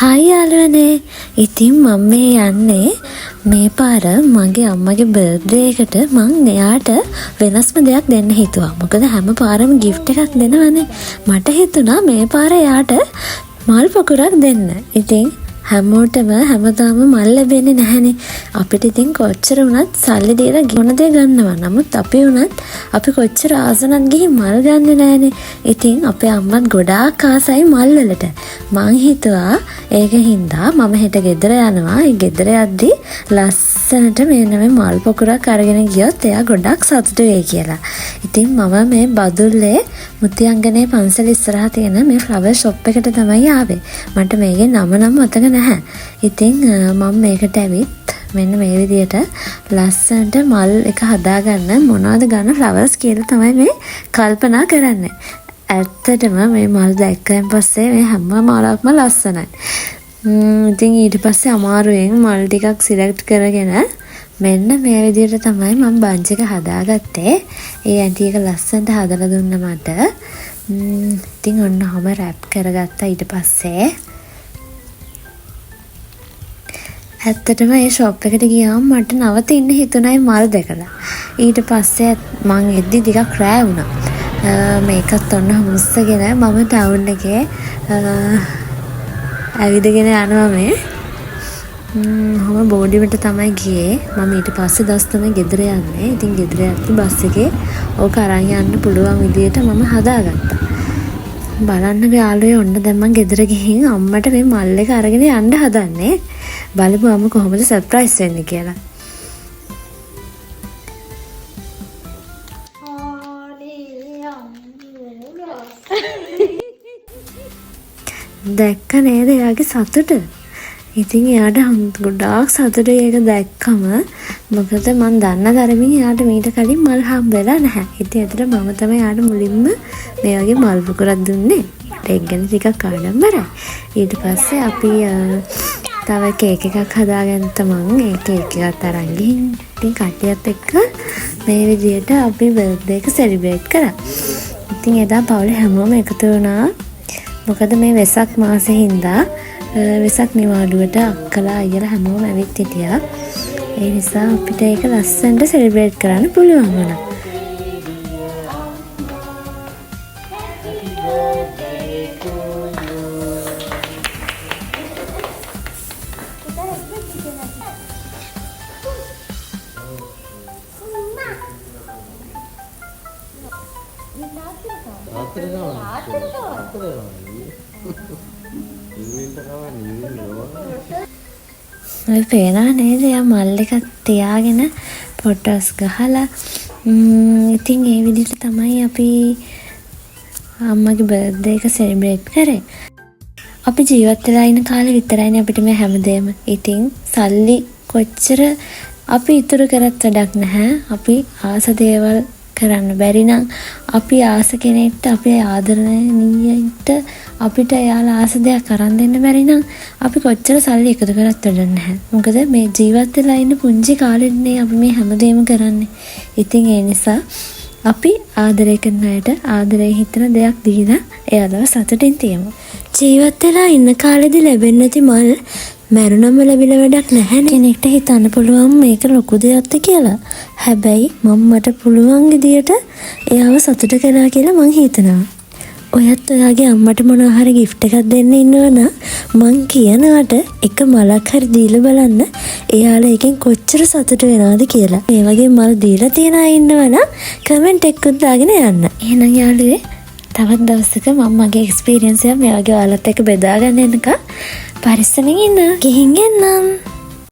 Hi යාළුවනේ. ඉතින් මම මේ යන්නේ මේ පාර මගේ අම්මගේ බර්ත්ඩේ එකට මං එයාට වෙනස්ම දෙයක් දෙන්න හිතුවා. මොකද හැම පාරම gift එකක් දෙනවනේ. මට හිතුණා මේ පාර එයාට මල් පොකුරක් දෙන්න. ඉතින් හැමෝටම හැමදාම මල් ලැබෙන්නේ නැහැනේ. අපිට ඉතින් කොච්චර වුණත් සල්ලි දීලා ගොන දේ ගන්නවා. නමුත් අපි වුණත් අපි කොච්චර ආසනක් ගිහින් මල් ගන්නෙ නැහැනේ. ඉතින් අපේ අම්මත් ගොඩාක් ආසයි මල් වලට. මං හිතුවා ඒක හින්දා මම හෙට ගෙදර යනවා. ඒ ගෙදර යද්දි ලස්සනට මේ මල් පොකුරක් අරගෙන ගියොත් එයා ගොඩක් සතුටු වෙයි කියලා. ඉතින් මම මේ බදුල්ලේ මුතියංගනේ පන්සල ඉස්සරහා තියෙන මේ ෆ්ලවර් ෂොප් එකට තමයි ආවේ. මට මේකේ නම මතක නැහැ. ඉතින් මම මේකට ඇවිත් මෙන්න මේ විදියට ලස්සනට මල් එක හදාගන්න මොනවද ගන්න ෆ්ලවර්ස් කියලා තමයි මේ කල්පනා කරන්නේ. ඇත්තටම මේ මල් දැක්කයන් පස්සේ මේ හැම මලක්ම ලස්සනයි. ඉතින් ඊට පස්සේ අමාරුවෙන් මල් ටිකක් සිලෙක්ට් කරගෙන මෙන්න මේ විදියට තමයි මම බන්ච් එක හදාගත්තේ. ඒ ඇන්ටි එක ලස්සනට හදලා දුන්න මට. ඉතින් ඔන්න ඔහම රැප් කරගත්තා ඊට පස්සේ. ඇත්තටම ඒ ෂොප් එකට ගියාම මට නවතින්න හිතුණයි මල් දැකලා. ඊට පස්සේ මං එද්දි ටිකක් රෑ වුණා. මේකත් ඔන්න හමුස්සගෙන මම ටවුන් එකේ ඇවිදගෙන යනවා මේ. මම බෝඩිමට තමයි ගියේ. මම ඊට පස්සේ දවස් තමයි ගෙදර යන්නේ. ඉතින් ගෙදර යද්දි බස් එකේ ඕක අරන් යන්න පුළුවන් විදියට මම හදාගත්තා. බලන්න යාළුවෝ ඔන්න දැන් මම ගෙදර ගිහින් අම්මට මේ මල් එක අරගෙන යන්න හදන්නේ. බලමු අම්ම කොහොමද සර්ප්‍රයිස් වෙන්නේ කියලා. දැක්ක නේද එයාගේ සතුට? ඉතින් එයාට ගොඩාක් සතුටුයි ඒක දැක්කම. මොකද මම දන්න තරමින් එයාට මීට කලින් මල් හම්බෙලා නැහැ. ඉතින් ඒතර මම තමයි එයාට මුලින්ම මේ වගේ මල් පුකුරක් දුන්නේ. ඒක ගැන ටිකක් ආඩම්බරයි. ඊට පස්සේ අපි තව කේක් එකක් හදාගත්ත මං ඒ කේක් එකත් අරන් ගිහින් ඉතින් කට්ටියත් එක්ක මේ විදියට අපි බර්ත්ඩේ එක සෙලිබ්‍රේට් කරා. ඉතින් එදා පවුලේ හැමෝම එකතු වුණා. මොකද මේ වෙසක් මාසේ හින්දා වෙසක් නිවාඩුවට අක්කලා අයියලා හැමෝම ඇවිත් හිටියා. ඒ නිසා අපිට ඒක ලස්සනට සෙලිබ්‍රේට් කරන්න පුළුවන් වුණා. ඔය පේනවා නේද යා මල් එකක් තියාගෙන ෆොටෝස් ගහලා. ඉතින් ඒ විදිහට තමයි අපි අම්මගේ බර්ත්ඩේ එක සෙලිබ්‍රේට් කරේ. අපි ජීවත් වෙලා ඉන්න කාලේ විතරයිනේ අපිට මේ හැමදේම. ඉතින් සල්ලි කොච්චර අපි ඉතුරු කරත් වැඩක් නැහැ. අපි ආස දේවල් කරන්න බැරි නම් අපි ආස කෙනෙක්ට අපේ ආදරණීයට අපිට එයාලා ආස දෙයක් අරන් දෙන්න බැරි නම් අපි කොච්චර සල්ලි එකතු කරත් වැඩක් නැහැ. මොකද මේ ජීවත් වෙලා ඉන්න පුංචි කාලෙන්නේ අපි මේ හැමදේම කරන්නේ. ඉතින් ඒ නිසා අපි ආදරය කරන අයට ආදරේ හිතන දෙයක් දීලා එයාලව සතුටින් තියමු. ජීවත් වෙලා ඉන්න කාලෙදි ලැබෙන්නේ නැති මල් මැරුණම ලැබිලා වැඩක් නැහැ. කෙනෙක්ට හිතන්න පුළුවන් මේක ලොකු දෙයක්ද කියලා. හැබැයි මට පුළුවන් විදියට එයාව සතුට කරා කියලා මං හිතනවා. ඔයත් ඔයාගේ අම්මට මොනවා හරි gift එකක් දෙන්න ඉන්නවනම් මං කියනවට එක මලක් හරි දීලා බලන්න එයාලා එකෙන් කොච්චර සතුට වෙනවද කියලා. මේ වගේ මල් දීලා තියන අය ඉන්නවනම් කමෙන්ට් එකකුත් දාගෙන යන්න. එහෙනම් යාළුවේ තවත් දවසක මම මගේ එක්ස්පීරියන්ස් එක මේ වගේ ඔයාලත් එක්ක බෙදා ගන්න එනකම් පරිස්සමෙන් ඉන්න. ගිහින් එන්නම්.